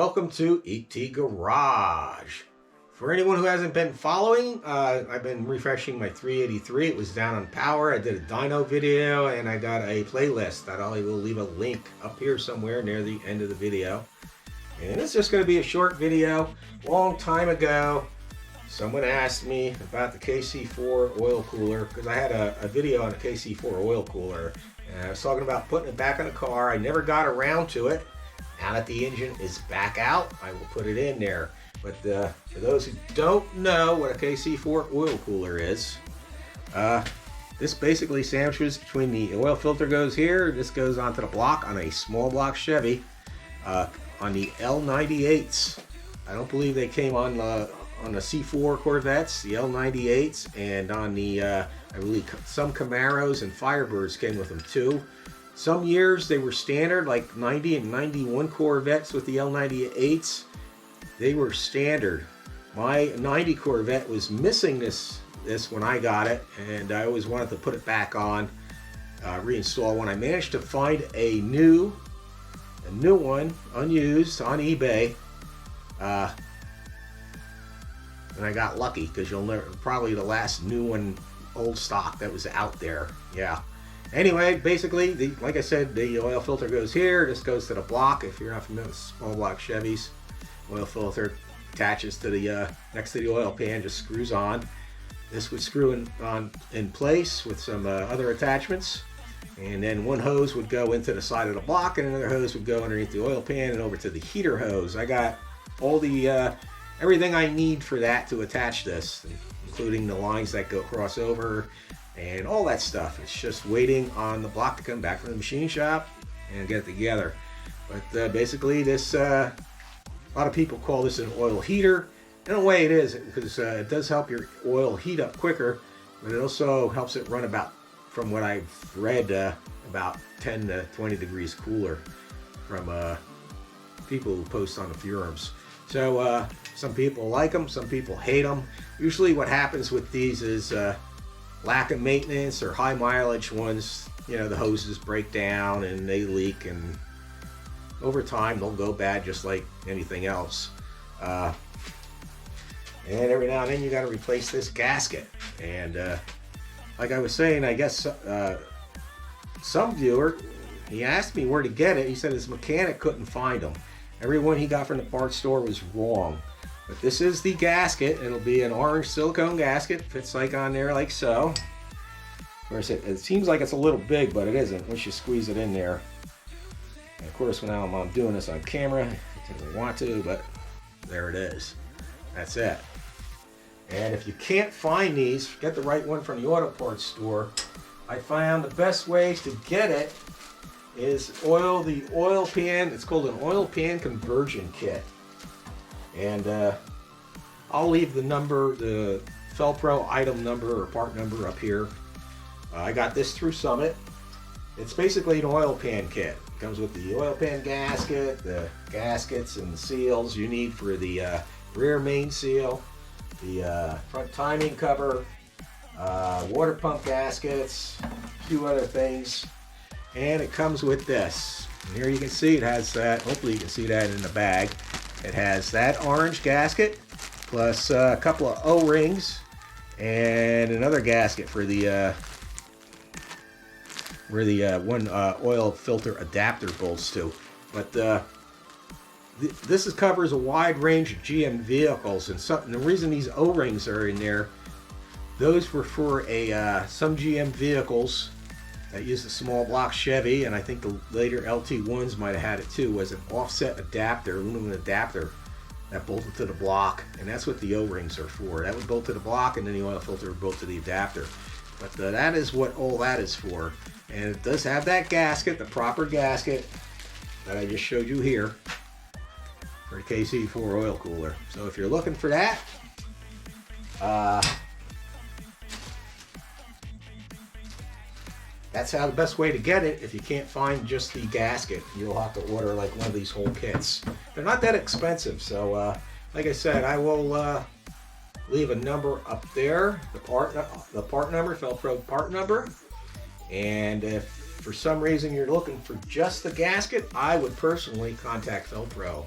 welcome to ET Garage. For anyone who hasn't been following, I've been refreshing my 383. It was down on power. I did a dyno video and I got a playlist that I will leave a link up here somewhere near the end of the video. And it's just going to be a short video. Long time ago, someone asked me about the KC4 oil cooler because I had a video on the KC4 oil cooler. And I was talking about putting it back in the car. I never got around to it. Now that the engine is back out, I will put it in there. But for those who don't know what a KC4 oil cooler is, this basically sandwiches between the oil filter goes here. This goes onto the block on a small block Chevy on the L98s. I don't believe they came on the C4 Corvettes, the L98s, and on the I believe some Camaros and Firebirds came with them too. Some years they were standard, like 90 and 91 Corvettes with the L98s. They were standard. My 90 Corvette was missing this when I got it, and I always wanted to put it back on, reinstall one. I managed to find a new one, unused, on eBay. And I got lucky because you'll never, probably the last new one, old stock that was out there. Yeah. Anyway, basically, like I said, the oil filter goes here. This goes to the block. If you're not familiar with small block Chevys, oil filter attaches to the next to the oil pan, just screws on. This would screw in place with some other attachments, and then one hose would go into the side of the block, and another hose would go underneath the oil pan and over to the heater hose. I got all the everything I need for that to attach this, including the lines that go cross over and all that stuff. It's just waiting on the block to come back from the machine shop and get it together. But basically this, a lot of people call this an oil heater. In a way it is, because it does help your oil heat up quicker, but it also helps it run about, from what I've read, about 10 to 20 degrees cooler from people who post on the forums. So some people like them, some people hate them. Usually what happens with these is lack of maintenance or high mileage ones, you know, the hoses break down and they leak, and over time they'll go bad just like anything else. And every now and then you got to replace this gasket. And like I was saying, I guess some viewer, he asked me where to get it. He said his mechanic couldn't find them. Every one he got from the parts store was wrong. But this is the gasket. It'll be an orange silicone gasket. Fits like on there like so. Of course, it seems like it's a little big, but it isn't once you squeeze it in there. And of course, when I'm doing this on camera, I didn't want to, but there it is. That's it. And if you can't find these, get the right one from the auto parts store. I found the best ways to get it is the oil pan. It's called an oil pan conversion kit. And I'll leave the number, the Felpro item number or part number up here. I got this through Summit. It's basically an oil pan kit. It comes with the oil pan gasket, the gaskets and seals you need for the rear main seal, the front timing cover, water pump gaskets, a few other things. And it comes with this. And here you can see it has that, hopefully you can see that in the bag. It has that orange gasket plus a couple of O-rings and another gasket for the where the one oil filter adapter bolts to. But this covers a wide range of GM vehicles, and the reason these O-rings are in there, those were for some GM vehicles that used a small block Chevy, and I think the later LT1s might have had it too, was an offset adapter, aluminum adapter that bolted to the block, and that's what the O-rings are for. That would bolt to the block, and then the oil filter would bolt to the adapter. But that is what all that is for. And it does have that gasket, the proper gasket that I just showed you here for the KC4 oil cooler. So if you're looking for that, that's how the best way to get it. If you can't find just the gasket, you'll have to order like one of these whole kits. They're not that expensive, so like I said, I will leave a number up there, the part number, Felpro part number. And if for some reason you're looking for just the gasket, I would personally contact Felpro.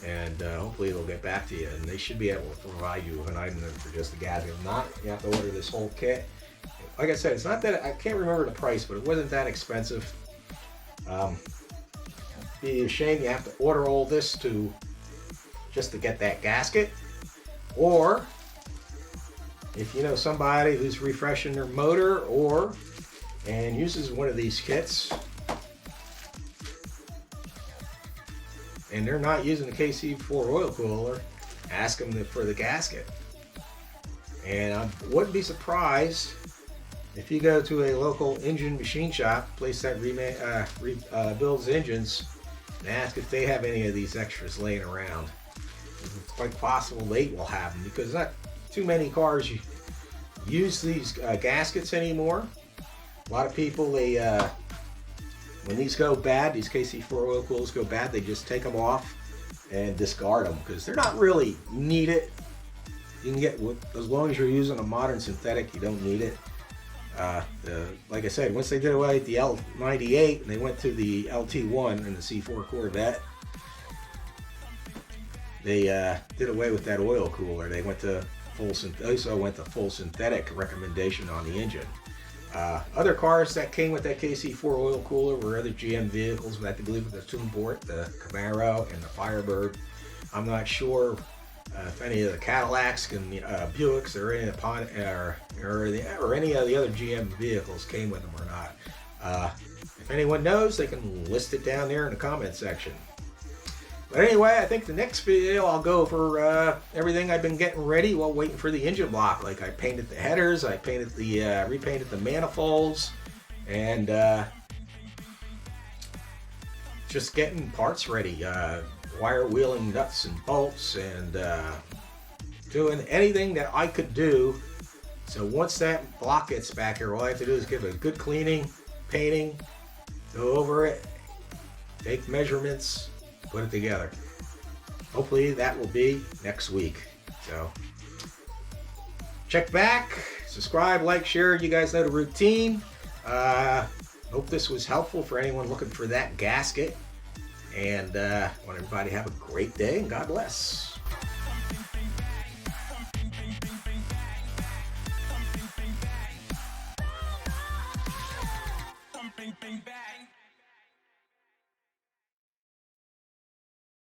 and hopefully they'll get back to you, and they should be able to provide you with an item for just the gasket. If not, you have to order this whole kit. Like I said, it's not that I can't remember the price, but it wasn't that expensive. Be a shame you have to order all this just to get that gasket, or if you know somebody who's refreshing their motor and uses one of these kits and they're not using the KC4 oil cooler, ask them for the gasket. And I wouldn't be surprised if you go to a local engine machine shop, place that builds engines, and ask if they have any of these extras laying around. It's quite possible they will have them, because not too many cars use these gaskets anymore. A lot of people, when these go bad, these KC4 oil coolers go bad, they just take them off and discard them because they're not really needed. You can get, as long as you're using a modern synthetic, you don't need it. Like I said, once they did away with the L98 and they went to the LT1 and the C4 Corvette, they did away with that oil cooler. They went to full synthetic recommendation on the engine. Other cars that came with that KC4 oil cooler were other GM vehicles. I believe with the Tuneport, the Camaro, and the Firebird. I'm not sure if any of the Cadillacs and Buicks or any of the other GM vehicles came with them or not. If anyone knows, they can list it down there in the comment section. But anyway, I think the next video I'll go over everything I've been getting ready while waiting for the engine block. Like I painted the headers, I painted repainted the manifolds, and just getting parts ready. Wire wheeling nuts and bolts, and doing anything that I could do. So once that block gets back here, all I have to do is give it a good cleaning, painting, go over it, take measurements, put it together. Hopefully that will be next week. So check back, subscribe, like, share. You guys know the routine. Hope this was helpful for anyone looking for that gasket. And want everybody to have a great day, and God bless.